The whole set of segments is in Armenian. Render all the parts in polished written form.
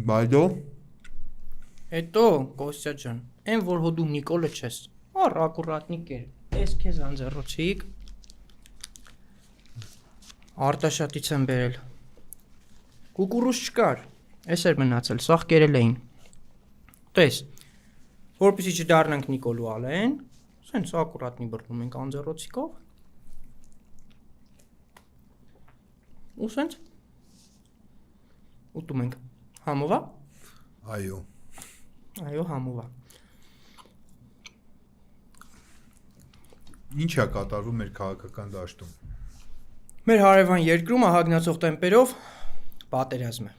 Բայդո։ Հետո Կոստյա ջան, այն որ հո դու Նիկոլը չես, առ ակուրատնիկ էր, ես քեզ անձեռոցիկ Արտաշատից եմ բերել, կուկուրուզ չկար, ես էր մնացել, սաղ կերել էին, տես, որպեսի չդառնանք Նիկոլու Ալեն, սենց ակուրատնի բրդում ենք անձեռոցիկով, ու սենց, ուտում ենք, համով է? Այո։ Այո, համով է։ Ինչ է կատարվում մեր քաղաքական դաշտում։ Մեր հարևան երկրում ահագնացող տեմպերով պատերազմ է։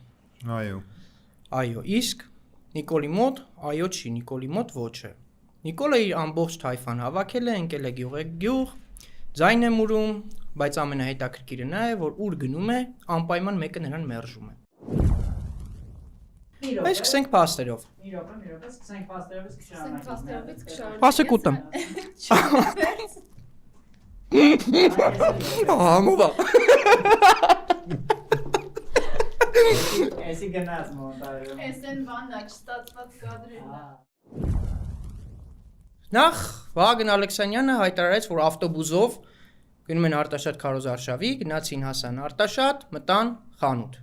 Այո։ Այո, իսկ Նիկոլի մոտ այո չի, Նիկոլի մոտ ոչ է։ Նիկոլը իր ամբողջ թայֆան հավաքել է, ընկել է գյուղ, ձայն է մուրում, բայց ամենահետաքրքիրը նա է, որ ուր գնում է, անպայման մեկը նրան մերժում է։ Այս սկսենք փաստերով։ Մի րոպե, սկսենք փաստերովից կշարունակենք։ Ասեք ուտեմ։ Համով է։ Էսի գնաց մոնտաժում։ Էսեն բանա չստացված կադրերն է։ Նախ Վահագն Ալեքսանյանը հայտարարեց, որ ավտոբուսով գնում են Արտաշատ Քարոզարշավի, գնացին հասան Արտաշատ, մտան խանութ։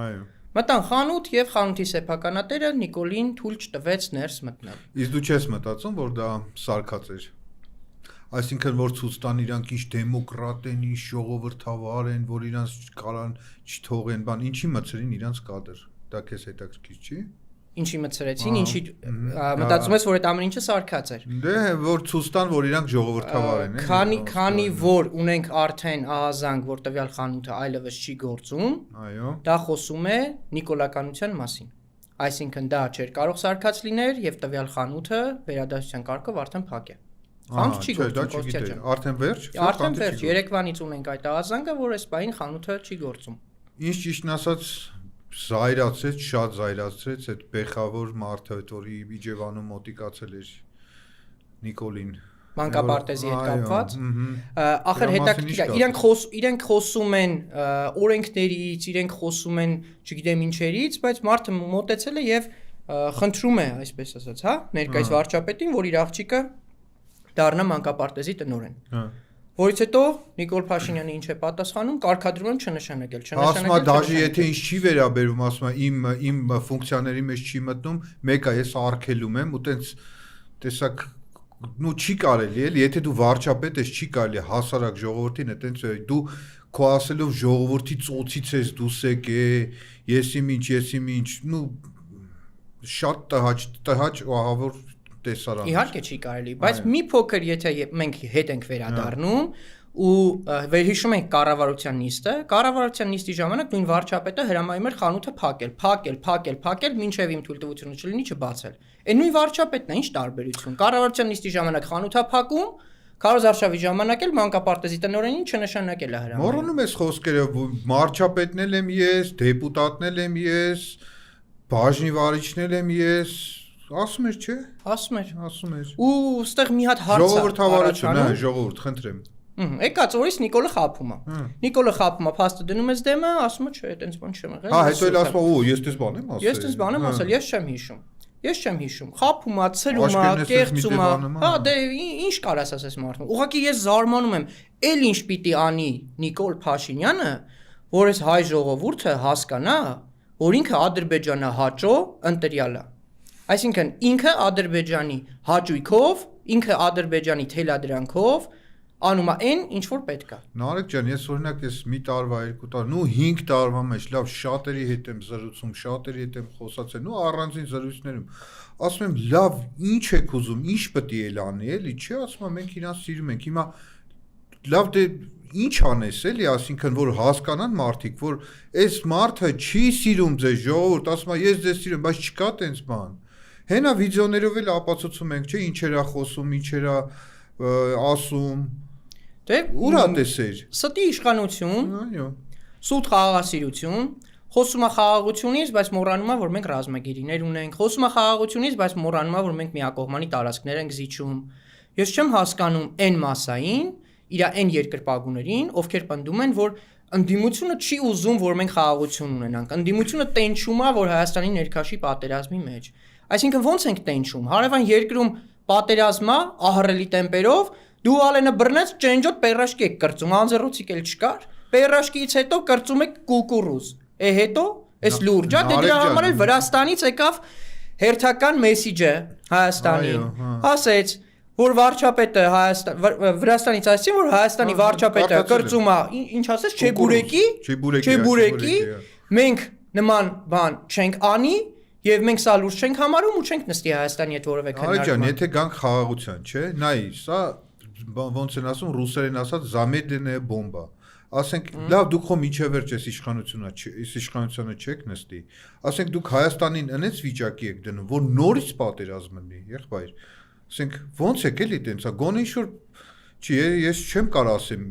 Այո։ Մտան խանութ եւ խանութի սեփականատերը Նիկոլին թույլ չտվեց ներս մտնել։ Իսկ դու չես մտածում, որ դա սարկած էր։ Այսինքն որ ցույց տան իրանք ինչ դեմոկրատ են, ինչ ժողովրդավար են, որ իրանց կարան չթողեն, բան, ինչի մցրին իրանց կադր։ Դա քեզ հետաքրքիր չի։ Ինչի մցրեցին, ինչի մտածում ես, որ այդ ամեն ինչը սարկած էր։ Դե որ ցույց տան, որ իրանք ժողովրդավար են, Քանի որ ունենք արդեն ահազանգ, որ տվյալ խանութը այլևս չի գործում, այո, դա խոսում է նիկոլականության մասին։ Այսինքն դա չէր կարող սարկած լիներ եւ տվյալ խանութը վերադասության կարգով արդեն փակ է։ Խանութը չի գործում, Կոստյա ջան։ Արդեն վերջ։ Արդեն վերջ, երեկվանից ունենք այդ ահազանգը, որ այս բային խանութը չի գործում։ Ինչ ճիշտն ասած զայրացրեց, շատ զայրացրեց այդ բեխավոր մարդը, որի Իջևանում մոտիկացել էր Նիկոլին։ Մանկապարտեզի հետ կապված։ Ախր Դրա մասին հետաքրքիր է, ինչ իրենք խոսում են օրենքներից, իրենք խոսում են, չգիտեմ ինչերից, բայց մարդը մոտեցել է եւ խնդրում է, այսպես ասած, հա, ներկայիս վարչապետին, որ իր աղջիկը դառնա մանկապարտեզի տնօրեն։ Որից հետո Նիկոլ Փաշինյանը ինչ է պատասխանում, կարգադրում եմ չնշանակել, Ասում է դաժե եթե ինձ չի վերաբերում, ասում է իմ ֆունկցիաների մեջ չի մտնում, մեկը ես արգելում եմ ու տենց տեսակ նու չի կարելի էլի, եթե դու վարչապետ ես, չի կարելի հասարակ ժողովրդին է տենց դու քո ասելով ժողովրդի ծոցից ես դուս եկե, ինչ, նու շատ տհաճ ու ահավոր տեսարան։ Իհարկե չի կարելի, բայց մի փոքր եթե մենք հետ ենք վերադառնում ու վերհիշում ենք կառավարության նիստի ժամանակ նույն վարչապետը հրամայում էր խանութը փակել, մինչև իմ թույլտվությունը չլինի չբացել։ Այն նույն վարչապետն է, ինչ տարբերություն։ Կառավարության նիստի ժամանակ խանութը փակում, Քարոզարշավի ժամանակ էլ մանկապարտեզի տնօրենին չնշանակել է հրամայում։ Մոռանում ես խոսքերը, վարչապետն եմ ես, դեպուտատն եմ ես, բաժնի վարիչն եմ ես, ասում էր, չէ։ Ասում էր։ Ու ստեղ մի հատ հարց է։ Ժողովրդավարություն, հա, ժողովուրդ, խնդրեմ։ Եկած օրից Նիկոլը խափում է։ Նիկոլը խափում է, փաստը դնում ես դեմը, ասում է, չէ, այտենց բան չեմ եղել։ Հա, հետո էլ ասում է, օ, ես դες բան եմ ասել։ Ես դες բան եմ ասել, ես չեմ հիշում։ Խափում է, ցրում է, կեղծում է։ Հա, դե ինչ կարաս ասես մարդուն։ Ուղղակի ես զարմանում եմ, էլ ինչ պիտի անի Նիկոլ Փաշինյանը, որ այս հայ ժողովուրդը հասկանա, որ ինքը ադրբեջանահաճո ընտրյալ է։ Այսինքն ինքը Ադրբեջանի հաճույքով, ինքը Ադրբեջանի թելադրանքով անում է այն, ինչ որ պետք է։ Նարեկ ջան, ես օրինակ ես մի տարվա, երկու տարվա, նու 5 տարվա մեջ լավ շատերի հետ եմ զրուցում, շատերի հետ եմ խոսացել, նու առանձին զրույցներում։ Ասում եմ, լավ, ինչ եք ուզում, ինչ պետք է անի, էլի, չէ, ասում եմ, մենք իրանց սիրում ենք։ Հիմա լավ դե ինչ անես էլի, ասինքն որ հասկանան մարդիկ, որ այս մարդը չի սիրում ձեզ ժողովուրդ, ասում է, ես ձեզ սիրում, բայց չկա տենց բան։ Հենա վիդեոներով էլ ապացուցում ենք, չէ, ինչեր է խոսում, ինչեր է ասում։ Դե ուր է տեսեր։ Ստի իշխանություն, այո, սուտ խաղաղասիրություն, խոսում է խաղաղությունից, բայց մոռանում է, որ մենք ռազմագերիներ ունենք, խոսում է խաղաղությունից, բայց մոռանում է, որ մենք միակողմանի տարածքներ ենք զիջում։ Ես չեմ հասկանում այն մասային, իր այն երկրպագուներին, ովքեր պնդում են, որ ընդդիմությունը չի ուզում, որ մենք խաղաղություն ունենանք։ Ընդդիմությունը տենչում է, որ Հայաստանի ներքաշի պատերազմի մեջ։ Այսինքն ո՞նց ենք տենչում։ Հարևան երկրում պատերազմա ահռելի տեմպերով դու ալենը բռնես ճենջոտ պերաշկի եք կրծում, անձեռոցիկ էլ չկար։ Պերաշկից հետո կրծում եք կուկուրուզ։ Հետո այս լուրջ է, դե դրա համար էլ Վրաստանից եկավ հերթական մեսիջը Հայաստանին։ Ասեց, որ վարչապետը Վրաստանից ասեցին, որ Հայաստանի վարչապետը կրծում է, ինչ ասես, չեբուրեկի, մենք նման բան չենք անի եւ մենք սա լուրջ չենք համարում ու չենք նստի Հայաստանի հետ որևէ քննարկման։ Արեջան, եթե գանք խաղաղության, չէ՞, նայ, սա ոնց են ասում ռուսերեն ասած «Զամեդենե բոմբա»։ Ասենք, լավ դուք խո միջև վերջ էս իշխանությունը չեք նստի։ Ասենք դուք Հայաստանին այնպես վիճակի եք դնում, որ նորից պատերազմ լինի, եղբայր։ Ասենք, ոնց եք էլի տենց, գոնե ինչ-որ չի, ես չեմ կարող ասեմ,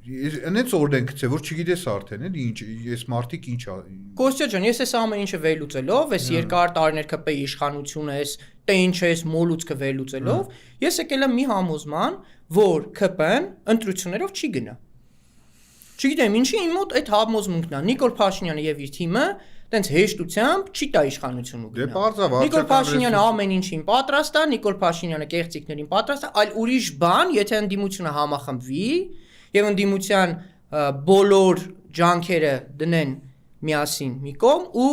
այնպես օրդենք ցե, որ չգիտես արդեն, էլի ինչ, ես մարտիկ ինչ։ Կոստյա ջան, ես այս ամեն ինչը վերլուծելով, այս երկար տարիներ ԿՊ իշխանությունը, այս տենչես մոլուցքը վերլուծելով, ես եկել եմ մի համոզման, որ ԿՊ-ն ընտրություններով չի գնա։ Չգիտեմ, ինչի իմ մոտ այդ համոզմունքն է։ Նիկոլ Փաշինյանը եւ իր թիմը տենց հեշտությամբ չի տա իշխանություն ու գնա։ Դե բարձավ, Նիկոլ Փաշինյանը ամեն ինչին պատրաստ է, Նիկոլ Փաշինյանը կեղծիքներին պատրաստ է, այլ ուրիշ բան, եթե ընդդիմությունը համախմբվի եւ ընդդիմության բոլոր ջանքերը դնեն միասին մի կողմ ու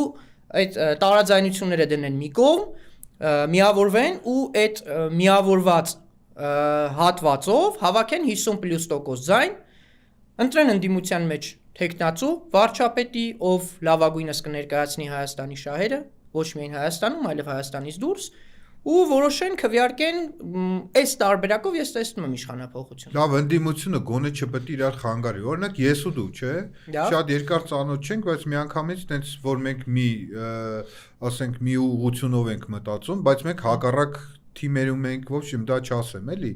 այդ տարաձայնությունները դնեն մի կողմ, միավորվեն ու այդ միավորված հատվածով հավաքեն 50+% ձայն ընտրեն ընդդիմության մեջ թեկնածու վարչապետի, ով լավագույնս կներկայացնի Հայաստանի շահերը, ոչ միայն Հայաստանում, այլև Հայաստանից դուրս, ու որոշեն քվեարկեն այս տարբերակով ես տեսնում եմ իշխանապողություն։ Լավ, ընդդիմությունը գոնե չպետք է իրար խանգարի։ Օրինակ ես ու դու, չէ՞։ Շատ երկար ծանոթ չենք, բայց միանգամից տենց որ մենք ասենք մի ուղղությունով ենք մտածում, բայց մենք հակառակ թիմերում ենք, ոչ իմ դա չասեմ, էլի։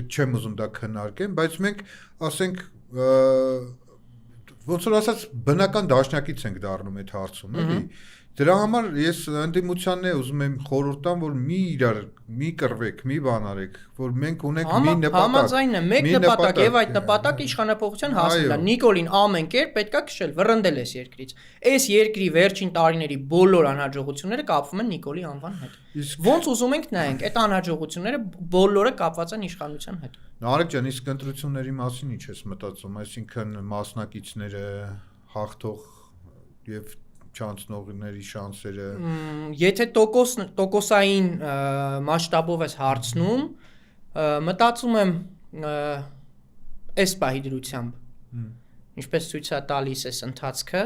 Չեմ ուզում դա քննարկեմ, բայց մենք ասենք ոնց որ ասած բնական դաշնակից ենք դառնում այդ հարցում, էլի։ Դրա համար ես ընդդիմությանն ուզում եմ խորհուրդ տամ, որ մի կռվեք, մի բան արեք, որ մենք ունենք մի նպատակ։ Համաձայն եմ, մեկ նպատակ եւ այդ նպատակը իշխանապողության հասնելն է։ Նիկոլին ամեն կերպ պետքա քշել, վռնդել այս երկրից։ Այս երկրի վերջին տարիների բոլոր անհաջողությունները կապվում են Նիկոլի անվան հետ։ Ոնց ուզում ենք նայենք, այդ անհաջողությունները բոլորը կապված են իշխանության հետ։ Նարեկ ջան, իսկ ընտրությունների մասին ինչ ես մտածում, այսինքն մասնակիցները հաղթող եւ չանցնողների շանսերը։ Եթե տոկոսային մասշտաբով ես հարցնում, մտածում եմ այս պահի դրությամբ, ինչպես ցույց է տալիս այս ընթացքը,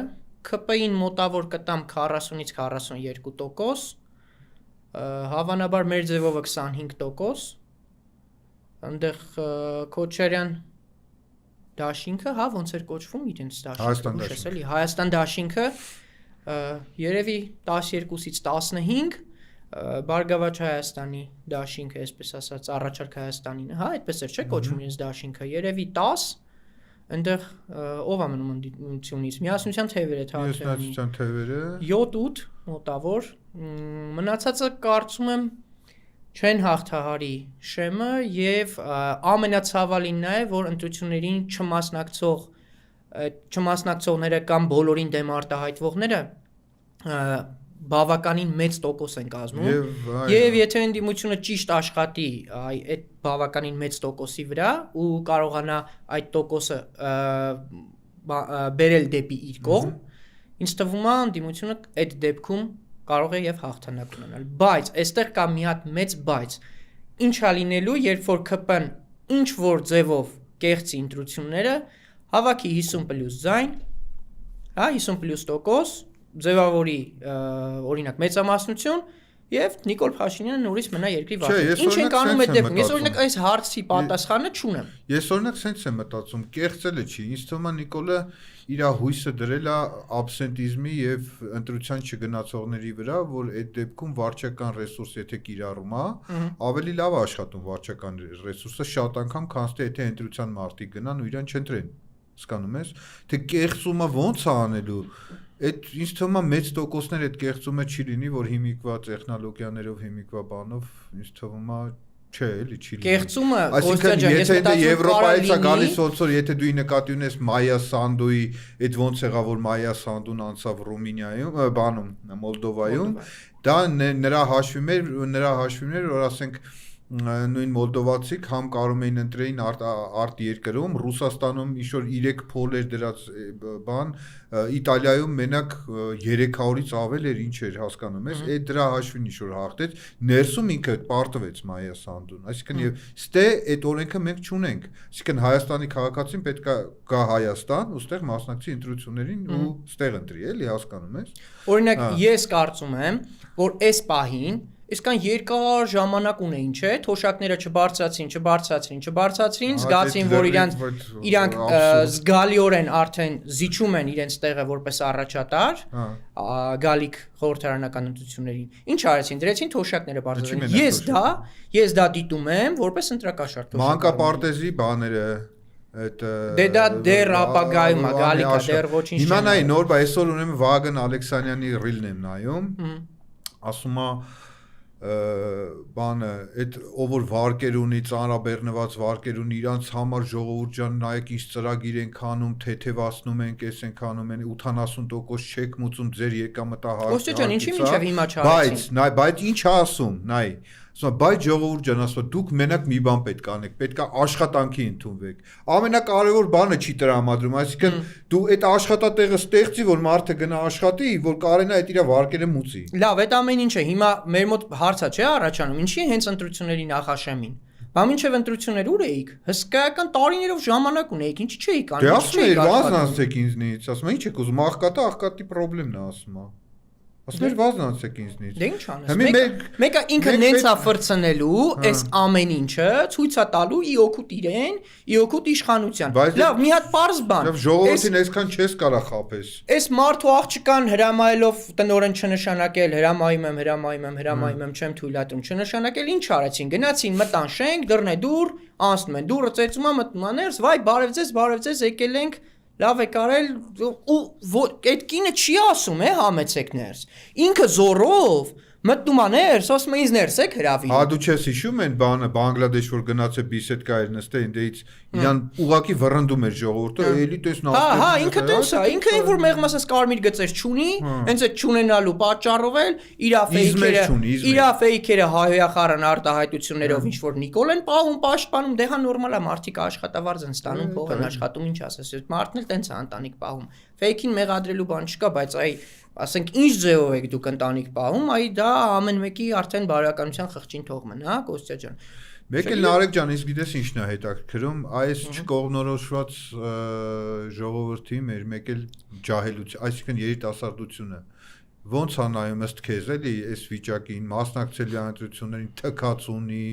ԿՊ-ին մոտավոր կտամ 40-ից 42%, հավանաբար մեր ձևովը 25%, այնտեղ Քոչարյան դաշինքը, հա, ոնց էր կոչվում իրենց դաշինքը, Հայաստան դաշինքը երևի 12-ից 15, Բարգավաճ Հայաստանի դաշինքը, այսպես ասած, առաջարկ Հայաստանին, հա, այդպես էր, չէ՞ կոչվում իրենց դաշինքը, երևի 10, այնտեղ ով է մնում ընդդիմությունից, Միասնության թևերը, Միասնության թևերը 7-8 մոտավոր, մնացածը կարծում եմ չեն հաղթահարի շեմը եւ ամենացավալին նա է, որ ընտրություններին չմասնակցողները կամ բոլորին դեմ արտահայտվողները բավականին մեծ տոկոս են կազմում եւ եթե ընդդիմությունը ճիշտ աշխատի այդ բավականին մեծ տոկոսի վրա ու կարողանա այդ տոկոսը բերել դեպի իր կողմ, ինձ թվում է ընդդիմությունը այդ դեպքում կարող է եւ հաղթանակ ունենալ, բայց այստեղ կա մի հատ մեծ բայց, ինչ է լինելու, երբ որ ԿՊ-ն ինչ որ ձևով կեղծի ընտրությունները, հավաքի 50+ ձայն, հա, 50+%, ձևավորի օրինակ մեծամասնություն եւ Նիկոլ Փաշինյանը նորից մնա երկրի վարչապետ։ Ինչ ենք անում այդ դեպքում։ Ես օրինակ այս հարցի պատասխանը չունեմ։ Ես օրինակ sense եմ մտածում, կեղծելը չի, ինձ թվում է Նիկոլը իր հույսը դրել է աբսենտիզմի եւ ընտրության չգնացողների վրա, որ այդ դեպքում վարչական ռեսուրս եթե կիրառում է, ավելի լավ է աշխատում վարչական ռեսուրսը շատ անգամ, քան թե ընտրության մարտի գնան ու իրան չընտրեն։ Հասկանում ես, թե կեղծումը ո՞նց է անելու։ Այդ ինձ թվում է մեծ տոկոսներ այդ կեղծումը չի լինի, որ հիմիկվա տեխնոլոգիաներով, հիմիկվա բանով ինձ թվում է Չէ, էլի չի լինի։ Կեղծումը Այսինքն եթե դե Եվրոպայից է գալիս ոնց որ եթե դու նկատի ունես Մայա Սանդոյի, այդ ոնց եղավ որ Մայա Սանդուն անցավ Ռումինիայում, բանում Մոլդովայում, դա նրա հաշվիմներ, որ ասենք նույն մոլդովացիք համ կարող էին ընտրեին արտ երկրում, Ռուսաստանում ինչ-որ 3 փոլ էր դրած բան, Իտալիայում մենակ 300-ից ավել էր, ինչ էր հասկանում ես, այդ դրա հաշվին ինչ-որ հաղթեց, ներսում ինքը պարտվեց Մայա Սանդուն, այսինքն եւ ստե այդ օրենքը մենք չունենք, այսինքն Հայաստանի քաղաքացին պետք է գա Հայաստան ու ստեղ մասնակցի ընտրություններին ու ստեղ ընտրի, էլի հասկանում ես։ Օրինակ ես կարծում եմ, որ այս պահին Իսկան երկար ժամանակ ունեին, չէ, թոշակները չբարձրացրին, զգացին, որ իրանք զգալիորեն արդեն զիջում են իրենց տեղը որպես առաջատար, գալիք խորհրդարանական ընտրություններին։ Ինչ արեցին, դրեցին թոշակները բարձրացրին։ Ես դա դիտում եմ որպես ընտրակաշարք թոշակ։ Մանկապարտեզի բաները Դե դա դեռ ապագայում է, գալիք է, դեռ ոչինչ Հիմա նայ նոր բա այսօր ունեմ Վագն Ալեքսանյանի ռիլն եմ նայում, ասում է բանը այդ ով որ վարկեր ունի ծանրաբեռնված վարկեր ունի իրանց համար ժողովուրդ ջան նայեք ինչ ծրագիր են քանում թեթևացնում են կես են քանում են 80% չեք մուծում ձեր եկամտահարցը Ոստի ջան ինչի միջև հիմա չարեցին բայց ինչ է ասում նայ ասում բայց ժողովուրդ ջան ասում դուք մենակ մի բան պետք է անեք պետք է աշխատանքի ընդունվեք ամենակարևոր բանը չի տրամադրում այսինքն դու այդ աշխատատեղը ստեղծի որ մարդը գնա աշխատի որ կարենա այդ իր վարկերը մուծի լավ այդ ամեն ինչը հիմա մեր մոտ հարցա չէ առաջանում ինչի հենց ընտրությունների նախաշեմին Բա մինչև ընտրություններ ուր էիք հսկայական տարիներով ժամանակ ունեիք ինչի չէիք անում դե ասում էի վազնացեք ինձնից ասում ինչ եք ուզում աղքատի խնդիրն է ասում Ասում էր վազնացեք ինձնից Դե ինչ անես մեկը ինքը նենցա ֆրցնելու այս ամեն ինչը ցույցա տալու ի օգուտ իրեն ի օգուտ իշխանության լավ մի հատ པարզ բան ժողովրդին այսքան չես կարա խափես այս մարդու աղջկան հրամայելով տնօրեն չնշանակել հրամայում եմ չեմ թույլատրում չնշանակել ինչ արեցին գնացին մտան շենք դռնեդուր անցնում են դուռը ծեծում է մտնում են ներս վայ բարև ձեզ եկել ենք Լավ է կարել ու այդ կինը չի ասում համեցեք ներս ինքը զորով մտնում է ներս ասում է ինձ ներս եք հրավիրում Հա դու չես հիշում են բանը Բանգլադեշ որ գնաց է բիսեդկա էր նստել ինձ իրան ուղակի վռնդում էր ժողովուրդը էլի տես նստել Հա ինքը տես է ինքը ինչ որ մեղմասես կարմիր գծեր չունի հենց այդ չունենալու պատճառով էլ իր ֆեյքերը հայոյախառն արտահայտություններով ինչ որ Նիկոլ են պահում պաշտպանում դե հա նորմալ է մարդիկ աշխատավարձ են ստանում փող են աշխատում ինչ ասես այդ մարդն էլ տենց է ընտանիք պահում ֆեյքին մեղադրելու բան չկա բայց այ ասենք ինչ ձևով եք դուք ընտանիք պահում այ դա ամեն մեկի արդեն բարոյականության խղճին թողմն հա Կոստյա ջան Մեկ էլ Նարեկ ջան իսկ գիտես ինչն է հետաքրքրում այս չկողնորոշված ժողովրդի մեր մեկ էլ ջահելություն այսինքն երիտասարդությունը ոնց է նայում ըստ քեզ էլի այս վիճակին մասնակցելի ընտրություններին թքած ունի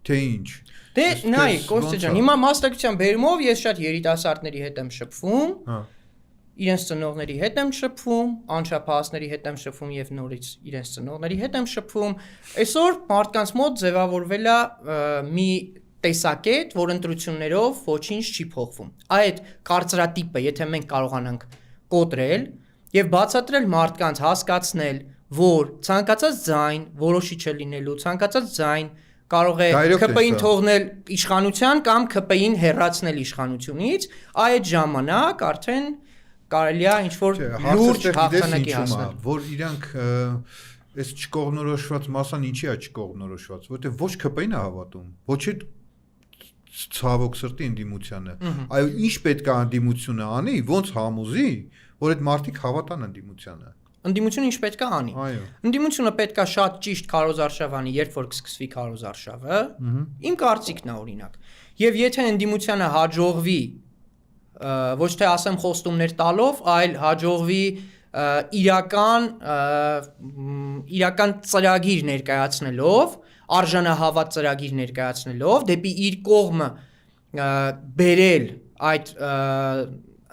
թե ինչ Դե նայ Կոստյա ջան հիմա մասնակցության բերումով ես շատ երիտասարդների հետ եմ շփվում իրենց ծնողների հետ եմ շփվում, անչափահասների հետ եմ շփվում եւ նորից իրենց ծնողների հետ եմ շփվում։ Այսօր մարդկանց մոտ ձևավորվել է մի տեսակետ, որ ընտրություններով ոչինչ չի փոխվում։ Այդ կարծրատիպը, եթե մենք կարողանանք կոտրել եւ բացատրել մարդկանց հասկացնել, որ ցանկացած ձայն որոշիչ է լինելու, ցանկացած ձայն կարող է ԿՊ-ին թողնել իշխանության կամ ԿՊ-ին հեռացնել իշխանությունից, այդ ժամանակ արդեն կարելի է ինչ-որ լուրջ հաղթանակի հասնել որ իրանք այս չկողնորոշված մասան ինչի է չկողնորոշված որտեղ ոչ ԿՊ-ին է հավատում ոչ է ցավոք սրտի ընդդիմությանը այո ինչ պետք է ընդդիմությունը անի ոնց համոզի որ այդ մարդիկ հավատան ընդդիմությանը Ընդդիմությունը ինչ պետք է անի Ընդդիմությունը պետք է շատ ճիշտ քարոզարշավ անի երբ որ կսկսվի քարոզարշավը իմ կարծիքն է օրինակ եւ եթե ընդդիմությանը հաջողվի ոչ թե ասեմ խոստումներ տալով, այլ հաջողվի իրական ծրագիր ներկայացնելով, արժանահավատ ծրագիր ներկայացնելով, դեպի իր կողմը բերել այդ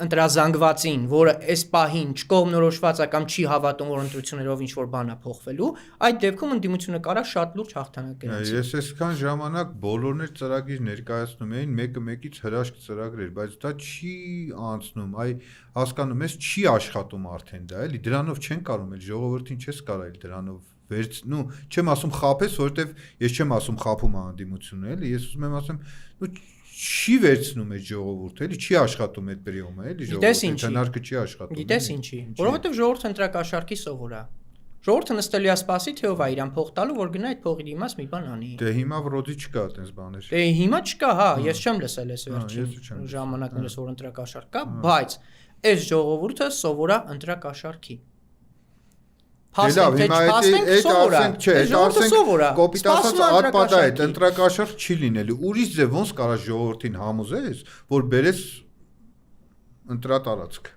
ընտրազանգվածին, որը այս պահին չկողմնորոշված է կամ չի հավատում, որ ընտրություններով ինչ-որ բան է փոխվելու, այդ դեպքում ընդդիմությունը կարա շատ լուրջ հաղթանակ գնացի։ Ես այսքան ժամանակ բոլորներ ծրագիր ներկայացնում էին, մեկը մեկից հրաշք ծրագրեր, բայց դա չի անցնում, այ հասկանում ես, չի աշխատում արդեն դա, էլի, դրանով չեն կարող, էլ ժողովրդին չես կարող դրանով նու չեմ ասում խափես, որովհետև ես չեմ ասում խափում անդիմությունը, էլի, ես ուզում եմ ասեմ, նու չի վերցնում այդ ժողովուրդը, էլի, չի աշխատում այդ պրիոմը, էլի, ժողովուրդը, հնարքը չի աշխատում։ Գիտես ինչի, որովհետև ժողովուրդը ընտրակաշառքի սովոր է։ Ժողովուրդը նստելու է սպասի, թե ով է իրան փող տալու, որ գնա այդ փողի դիմաց մի բան անի։ Դե հիմա վրոդի չկա այդպես բաներ։ Դե հիմա չկա, հա, ես չեմ լսել այս վերջին ժամանակներս որ ընտրակաշառք կա, բայց այս ժողովուրդը սովոր է ընտրակաշառքի։ Լավ, հիմա այդ ասենք չէ, այդ ասենք կոպիտ ասած ատպատա է, ընտրակաշառք չի լինելու։ Ուրիշ ձև ոնց կարա ժողովրդին համոզես, որ բերես ընտրատարածք։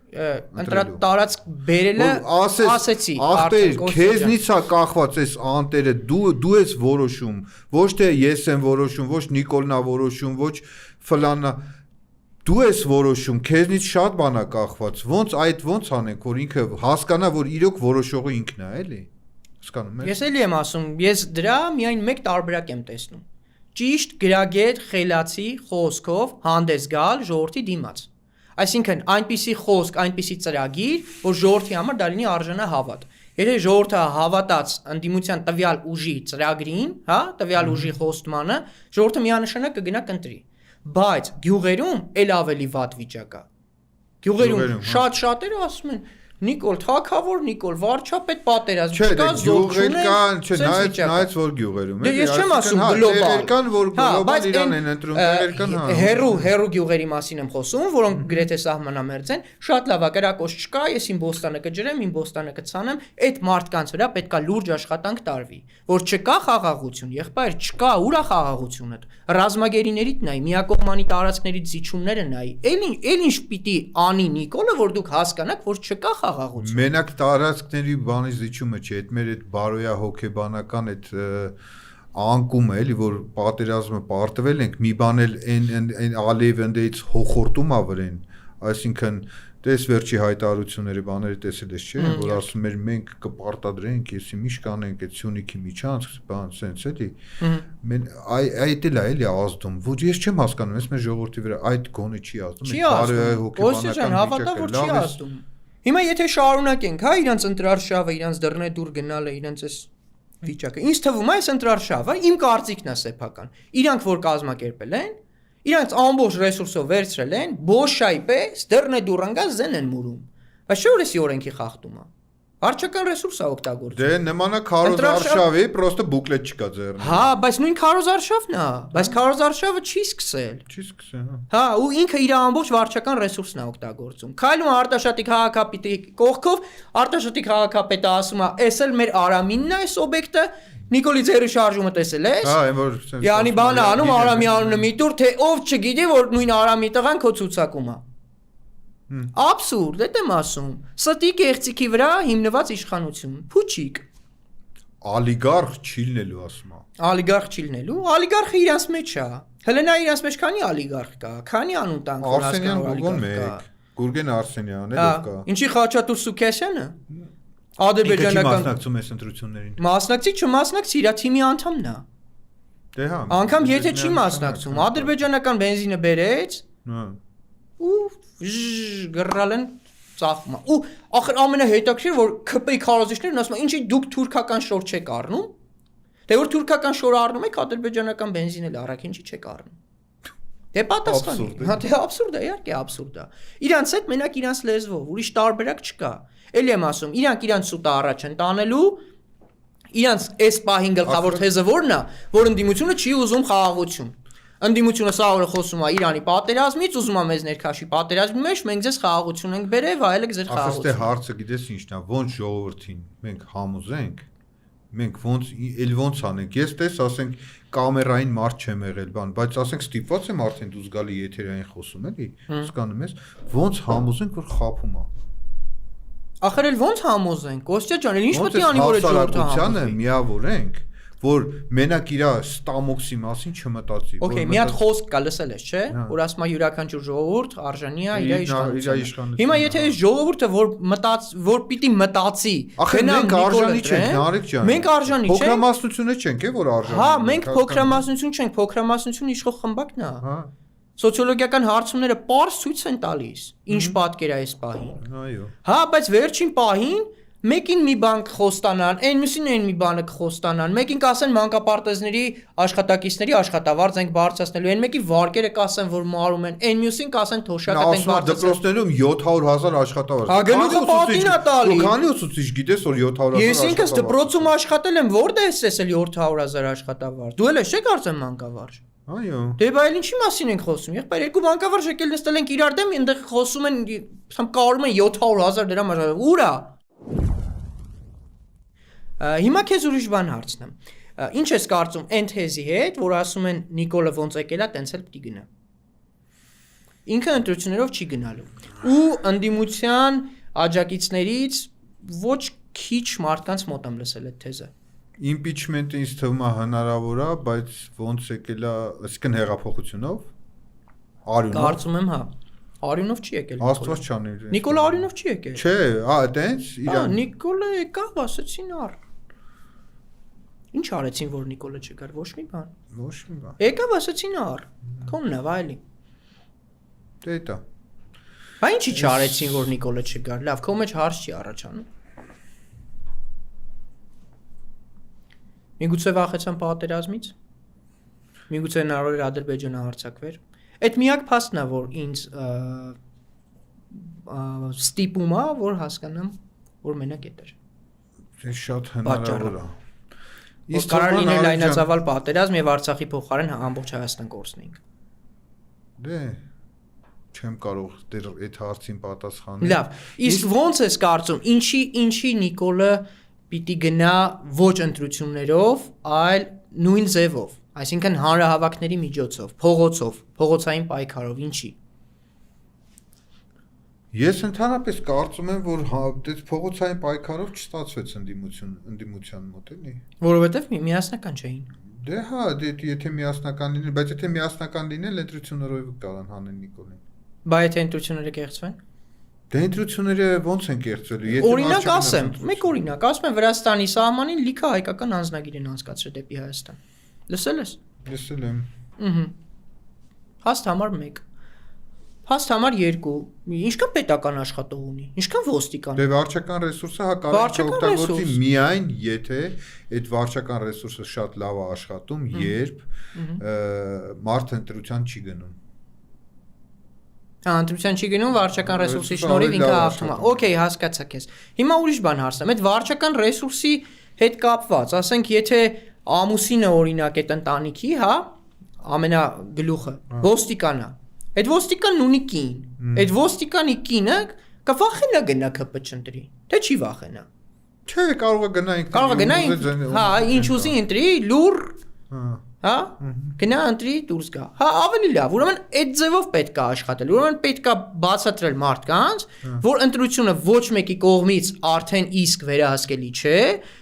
Ընտրատարածք բերելը ասեցի, ախպեր, քեզնից է կախված այս անտերը, դու ես որոշում, ոչ թե ես եմ որոշում, ոչ Նիկոլն է որոշում, ոչ ֆլանն է, դու ես որոշում, քեզնից շատ բան է կախված, ոնց անենք, որ ինքը հասկանա, որ իրոք որոշողը ինքն է, էլի։ Հասկանում ես։ Ես էլի եմ ասում, ես դրա միայն մեկ տարբերակ եմ տեսնում։ Ճիշտ գրագետ խելացի խոսքով հանդես գալ ժողովրդի դիմաց։ Այսինքն այնպիսի խոսք, այնպիսի ծրագիր, որ ժողովրդի համար դա լինի արժանահավատ։ Եթե ժողովուրդը հավատաց ընդդիմության տվյալ ուժի ծրագրին, հա, տվյալ ուժի խոստմանը, ժողովուրդը միանշանակ կգնա կընտրի։ Բայց գյուղերում էլ ավելի վատ վիճակ է։ Գյուղերում շատ-շատերը ասում են Նիկոլ թագավոր, Նիկոլ վարչապետ, պատերազմ, չկա զորք չունեն, չէ, նայած որ գյուղերում է։ Ես չեմ ասում գլոբալ, կան որ գլոբալ Իրան են ընտրում, կան հա։ Հերու գյուղերի մասին եմ խոսում, որոնք գրեթե սահմանամերձ են, շատ լավ է, կրակոց չկա, ես իմ բոստանը կջրեմ, իմ բոստանը կցանեմ, այդ մարդկանց վրա պետքա լուրջ աշխատանք տարվի, որ չկա խաղաղություն, եղբայր, չկա, ուր է խաղաղությունը։ Ռազմագերիներիդ նայ, միակողմանի տարածքներից զիջումները նայ, էլ ինչ պիտի անի Նիկոլը, որ դուք հասկանաք, որ չկա խաղաղություն։ Մենակ տարածքների բանի զիջումը չէ, այդ մեր այդ բարոյա հոգեբանական այդ անկումը էլի, որ պատերազմը պարտվել ենք, մի բան էլ այն Ալիև ընդեից հոխորտում ա վրեն, այսինքն դες վերջի հայտարարությունների բաները տեսել ես չէ, որ ասում էր մենք կպարտադրենք, եսի միշտ կանենք այդ Սյունիքի միջանցք, բան sense էլի։ Մեն այդ էլ է էլի ազդում, ոչ ես չեմ հասկանում, ես մեր ժողովրդի վրա այդ գոնը չի ազդում, բարոյա հոգեբանական հավատա որ չի ազդում։ Հիմա եթե շարունակենք, հա, իրանց ընտրարշավը, իրանց դռնե դուր գնալը, իրանց այս վիճակը։ Ինձ թվում է այս ընտրարշավը իմ կարծիքն է սեփական։ Իրանք որ կազմակերպել են, իրանք ամբողջ ռեսուրսով վերցրել են, բոշայ պես դռնե դուր ընկած զեն են մուրում։ Բայց չէ՞ որ էսի օրենքի խախտում է։ Վարչական ռեսուրս է օգտագործում։ Դե նմանա քարոզ արշավի, պրոստը բուկլետ չկա ձեռնում։ Հա, բայց նույն քարոզ արշավն է, բայց քարոզ արշավը չի սկսել։ Չի սկսել, հա։ Հա, ու ինքը իր ամբողջ վարչական ռեսուրսն է օգտագործում։ Քայլում Արտաշատի քաղաքապետի կողքով, Արտաշատի քաղաքապետը ասում է, «Էս էլ մեր Արամինն է, այս օբյեկտը»։ Նիկոլի ձեռի շարժումը տեսել ես։ Հա, այն որ sense։ Յանի բանը անում Արամի անունը մի տուր, թե ով չգիտի, որ նույն Արամի տղան քո ցուցակում է։ Աբսուրդ, դա եմ ասում։ Ստի կեղծիքի վրա հիմնված իշխանություն։ Փուչիկ։ Ալիգարխ չի լինելու ասում է։ Ալիգարխ չի լինելու։ Ալիգարխը իրանց մեջ է։ Հելենա իրանց մեջ քանի ալիգարխ կա, քանի անուն տանք որ հասկանալ ալիգարխ կա։ Գուրգեն Արսենյանն էլ կա։ Ինչի Խաչատուր Սուքեսյանը։ Ադրբեջանական մասնակցում է ընտրություններին։ Մասնակցի չմասնակցի, իր թիմի անդամն է։ Դե հա։ Անկամ եթե չի մասնակցում, ադրբեջանական բենզինը բերեց։ Հա։ Ու գրռալ են ծախում։ Ու ախր ամենահետաքրքիր որ ԿՊ-ի քարոզիչներն ասում են ինչի դուք թուրքական շոր չեք առնում։ Դե որ թուրքական շոր առնում եք ադրբեջանական բենզին էլ առաք ինչի չեք առնում։ Դե պատասխան։ Հա դե աբսուրդ է, իհարկե աբսուրդ է։ Իրանց հետ մենակ իրանց լեզվով ուրիշ տարբերակ չկա։ Էլի եմ ասում, իրանք սուտը առաջ են տանելու, իրանք այս պահին գլխավոր թեզը որն է, որ ընդդիմությունը չի ուզում խաղաղություն։ Ընդդիմությունը սա օրը խոսում է Իրանի պատերազմից, ուզում է մեզ ներքաշի պատերազմի մեջ, մենք ձեզ խաղաղություն ենք բերել, վայելեք ձեր խաղաղությունը։ Ախստե հարցը գիտես ինչն է, ոնց ժողովրդին մենք համոզենք, մենք ոնց անենք։ Ես տես ասենք կամերային մարդ չեմ եղել, բան, բայց ասենք ստիպված եմ արդեն դու զգալի եթերային խոսում էլի, հասկանում ես, ոնց համոզենք որ խափում է։ Ախր էլ ոնց համոզենք, Կոստյա ջան, ինչ պետք է անի որ այդ ժողովրդը համոզվի։ Միավորենք որ մենակ իր ստամոքսի մասին չմտածի։ Okay, մի հատ խոսք կա լսել ես, չէ՞, որ ասում է յուրաքանչյուր ժողովուրդ արժանի է իր իշխանության։ Հիմա եթե այս ժողովուրդը որ պիտի մտածի, մենք արժանի չենք, Նարեկ ջան։ Մենք արժանի չենք։ Փոքրամասնությունը չենք, որ արժանի։ Հա, մենք փոքրամասնություն չենք, փոքրամասնությունը իշխող խմբակն է։ Հա։ Սոցիոլոգիական հարցումները պարզ ցույց են տալիս, ինչ պատկեր է այս պահին։ Այո։ Հա, բայց վերջին պահին Մեկին մի բան կխոստանան, այն մյուսին այն մի բանը կխոստանան, մեկին կասեն մանկապարտեզների աշխատակիցների աշխատավարձ ենք բարձրացնելու, այն մեկի վարկերը կասեն, որ մարում են, այն մյուսին կասեն թոշակը ենք բարձրացնելու։ Դպրոցներում 700,000 աշխատավարձ։ Հա գլուխը պատին է տալի։ Քանի ուսուցիչ գիտես որ 700,000 Ես ինքս դպրոցում աշխատել եմ, որտե՞ս ես տեսել 700,000 աշխատավարձ։ Դու էլ ես չէ՞ կարծեմ մանկավարժ։ Այո։ Դե բայց ինչի մասին ենք խոսում։ Եղբայր երկու մանկավարժ եկել նստել ենք իրար դեմ, այնտեղ խոսում են, համ կարում են 700,000 դրամ աշխատավարձ։ Ուր է։ Հիմա քեզ ուրիշ բան հարցնեմ։ Ինչ ես կարծում այն թեզի հետ, որ ասում են Նիկոլը ոնց եկել է, տենց էլ պիտի գնա։ Ինքը ընտրություններով չի գնալու։ Ու ընդդիմության աջակիցներից ոչ քիչ մարդկանց մոտ եմ լսել այդ թեզը։ Impeachment-ը ինձ թվում է հնարավոր է, բայց ոնց եկել է, այսինքն հեղափոխությունով, արյունով։ Կարծում եմ, հա։ Արյունով չի եկել։ Աստված չանի։ Նիկոլը արյունով չի եկել։ Չէ, այտենց Հա, Նիկոլը եկավ, ասեցին առ։ Ինչ արեցին, որ Նիկոլը չգար, ոչ մի բան։ Ոչ մի բան։ Եկավ, ասեցին առ։ Քոնն է, վայելի։ Դե դա։ Բա ինչի չարեցին, որ Նիկոլը չգար։ Լավ, քո մեջ հարց չի առաջանում։ Միգուցե վախեցան պատերազմից։ Միգուցե հնարավոր էր Ադրբեջանը հարձակվեր։ Այդ միակ փաստն է, որ ինձ ստիպում է, որ հասկանամ, որ մենակ էդ էր։ Դա շատ հնարավոր է։ Իսկ կարող լինի լայնածավալ պատերազմ եւ Արցախի փոխարեն ամբողջ Հայաստան կորցնենք։ Դե չեմ կարող դեռ այդ հարցին պատասխանել։ Լավ, իսկ ո՞նց ես կարծում, ինչի Նիկոլը պիտի գնա ոչ ընտրություններով, այլ նույն ձևով, այսինքն հանրահավաքների միջոցով, փողոցով, փողոցային պայքարով, ինչի։ Ես ընդհանրապես կարծում եմ, որ դες փողոցային պայքարով չստացվեց ընդդիմության մոտ էլի։ Որովհետև միասնական չէին։ Դե հա, եթե միասնական լինեն, բայց եթե միասնական լինեն, ընտրություններով կարան հանեն Նիկոլին։ Բայց եթե ընտրությունները կեղծվեն։ Դե ընտրությունները ոնց են կեղծվելու։ Օրինակ ասեմ, մեկ օրինակ, ասում են Վրաստանի սահմանին լիքը հայկական անձնագիր են անցկացրել դեպի Հայաստան։ Լսել ես։ Լսել եմ։ Ըհը։ Հաստ համար 1։ Հաստ համար 2։ Ինչքան պետական աշխատող ունի։ Ինչքան ոստիկան։ Դե վարչական ռեսուրսը հա կարող է օգտագործի միայն եթե այդ վարչական ռեսուրսը շատ լավ է աշխատում, երբ մարդը ընտրության չի գնում։ Ընտրության չի գնում վարչական ռեսուրսի շնորհիվ ինքը հաղթում է։ Okay, հասկացա քեզ։ Հիմա ուրիշ բան հարցնեմ։ Այդ վարչական ռեսուրսի հետ կապված, ասենք, եթե ամուսինը օրինակ այդ ընտանիքի, հա, ամենագլուխը ոստիկանա։ Այդ ոստիկանն ունի կին։ Այդ ոստիկանի կինը կվախենա գնա ԿՊՉ ընտրի։ Թե չի վախենա։ Չէ, կարող է գնա ինքը։ Կարող է գնա, հա, ինչ ուզի ընտրի, լուր, հա, գնա ընտրի դուրս գա։ Հա, ավելի լավ, ուրեմն այդ ձևով պետք է աշխատել։ Ուրեմն պետք է բացատրել մարդկանց, որ ընտրությունը ոչ մեկի կողմից արդեն իսկ վերահսկելի չէ։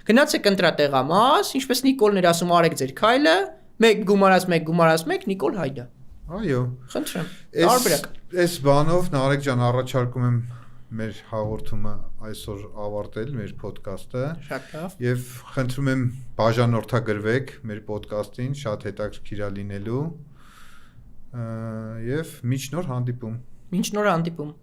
Գնացեք ընտրատեղամաս, ինչպես Նիկոլն էր ասում, արեք ձեր քայլը, մեկ գումարած մեկ, Նիկոլ հայդա։ Այո։ Խնդրեմ։ Տարբերակ։ Այս բանով Նարեկ ջան առաջարկում եմ մեր հաղորդումը այսօր ավարտել, մեր ոդկասթը։ Շատ լավ։ Եվ խնդրում եմ բաժանորդագրվեք մեր ոդկասթին, շատ հետաքրքիր է լինելու։ Եվ մինչ նոր հանդիպում։ Մինչ նոր հանդիպում։